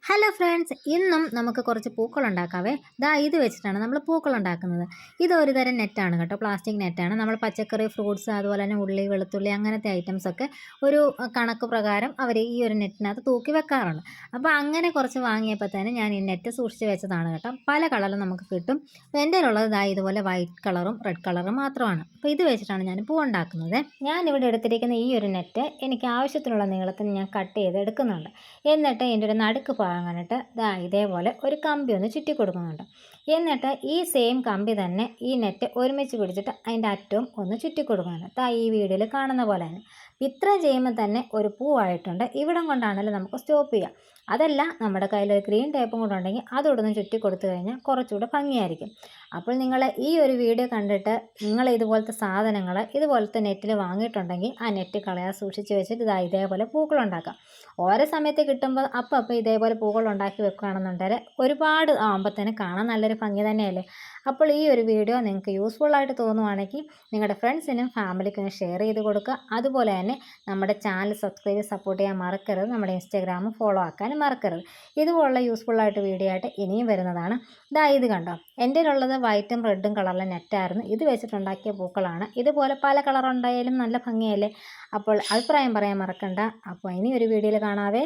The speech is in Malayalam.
ഹലോ ഫ്രണ്ട്സ്, ഇന്നും നമുക്ക് കുറച്ച് പൂക്കൾ ഉണ്ടാക്കാവേ. ഇത് വെച്ചിട്ടാണ് നമ്മൾ പൂക്കൾ ഉണ്ടാക്കുന്നത്. ഇതൊരു തരം നെറ്റാണ് കേട്ടോ, പ്ലാസ്റ്റിക് നെറ്റാണ്. നമ്മൾ പച്ചക്കറി, ഫ്രൂട്ട്സ്, അതുപോലെ തന്നെ ഉള്ളി, വെളുത്തുള്ളി അങ്ങനത്തെ ഐറ്റംസൊക്കെ ഒരു കണക്ക് പ്രകാരം അവർ ഈ ഒരു നെറ്റിനകത്ത് തൂക്കി വെക്കാറുണ്ട്. അപ്പോൾ അങ്ങനെ കുറച്ച് വാങ്ങിയപ്പോൾ തന്നെ ഞാൻ ഈ നെറ്റ് സൂക്ഷിച്ച് വെച്ചതാണ് കേട്ടോ. പല കളറിലും നമുക്ക് കിട്ടും. അപ്പോൾ എൻ്റെ ഉള്ളത് ഇതുപോലെ വൈറ്റ് കളറും റെഡ് കളറും മാത്രമാണ്. അപ്പോൾ ഇത് വെച്ചിട്ടാണ് ഞാൻ പൂ ഉണ്ടാക്കുന്നത്. ഞാനിവിടെ എടുത്തിരിക്കുന്ന ഈ ഒരു നെറ്റ് എനിക്ക് ആവശ്യത്തിനുള്ള നീളത്തിന് ഞാൻ കട്ട് ചെയ്ത് എടുക്കുന്നുണ്ട്. എന്നിട്ട് എൻ്റെ ഒരു നടുക്ക് പാങ്ങാനിട്ട് ഇതേപോലെ ഒരു കമ്പി ഒന്ന് ചുറ്റി കൊടുക്കുന്നുണ്ട്. എന്നിട്ട് ഈ സെയിം കമ്പി തന്നെ ഈ നെറ്റ് ഒരുമിച്ച് പിടിച്ചിട്ട് അതിൻ്റെ അറ്റവും ഒന്ന് ചുറ്റി കൊടുക്കുന്നുണ്ട്. ഈ വീഡിയോയിൽ കാണുന്ന പോലെ തന്നെ. ഇത്ര ചെയ്യുമ്പോൾ തന്നെ ഒരു പൂവായിട്ടുണ്ട്. ഇവിടം കൊണ്ടാണല്ലോ നമുക്ക് സ്റ്റോപ്പ് ചെയ്യാം. അതല്ല, നമ്മുടെ കയ്യിൽ ഒരു ഗ്രീൻ ടേപ്പും കൂടെ ഉണ്ടെങ്കിൽ അതോടൊന്ന് ചുറ്റി കൊടുത്തു കഴിഞ്ഞാൽ കുറച്ചുകൂടെ ഭംഗിയായിരിക്കും. അപ്പോൾ നിങ്ങൾ ഈ ഒരു വീഡിയോ കണ്ടിട്ട് നിങ്ങൾ ഇതുപോലത്തെ സാധനങ്ങൾ ഇതുപോലത്തെ നെറ്റിൽ വാങ്ങിയിട്ടുണ്ടെങ്കിൽ ആ നെറ്റ് കളയാതെ സൂക്ഷിച്ച് വെച്ചിട്ട് ഇതേപോലെ പൂക്കളുണ്ടാക്കാം. ഓരോ സമയത്ത് കിട്ടുമ്പോൾ അപ്പോൾ ഇതേപോലെ പൂക്കൾ ഉണ്ടാക്കി വെക്കുകയാണെന്നുണ്ടെങ്കിൽ ഒരുപാട് ആകുമ്പോൾ തന്നെ കാണാൻ നല്ലൊരു ഭംഗി തന്നെയല്ലേ. അപ്പോൾ ഈ ഒരു വീഡിയോ നിങ്ങൾക്ക് യൂസ്ഫുള്ളായിട്ട് തോന്നുവാണെങ്കിൽ നിങ്ങളുടെ ഫ്രണ്ട്സിനും ഫാമിലിക്കും ഷെയർ ചെയ്ത് കൊടുക്കുക. അതുപോലെ തന്നെ നമ്മുടെ ചാനൽ സബ്സ്ക്രൈബ് ചെയ്ത് സപ്പോർട്ട് ചെയ്യാൻ മറക്കരുത്. നമ്മുടെ ഇൻസ്റ്റാഗ്രാം ഫോളോ ആക്കാനും മറക്കരുത്. ഇതുപോലുള്ള യൂസ്ഫുള്ളായിട്ട് വീഡിയോ ആയിട്ട് ഇനിയും വരുന്നതാണ്. ഇത് കണ്ടോ, എൻ്റെ ഉള്ളത് വൈറ്റും റെഡും കളറിലെ നെറ്റായിരുന്നു. ഇത് വെച്ചിട്ടുണ്ടാക്കിയ പൂക്കളാണ്. ഇതുപോലെ പല കളർ ഉണ്ടായാലും നല്ല ഭംഗിയല്ലേ. അപ്പോൾ അഭിപ്രായം പറയാൻ മറക്കണ്ട. അപ്പോൾ ഇനി ഒരു വീഡിയോയിൽ കാണാവേ.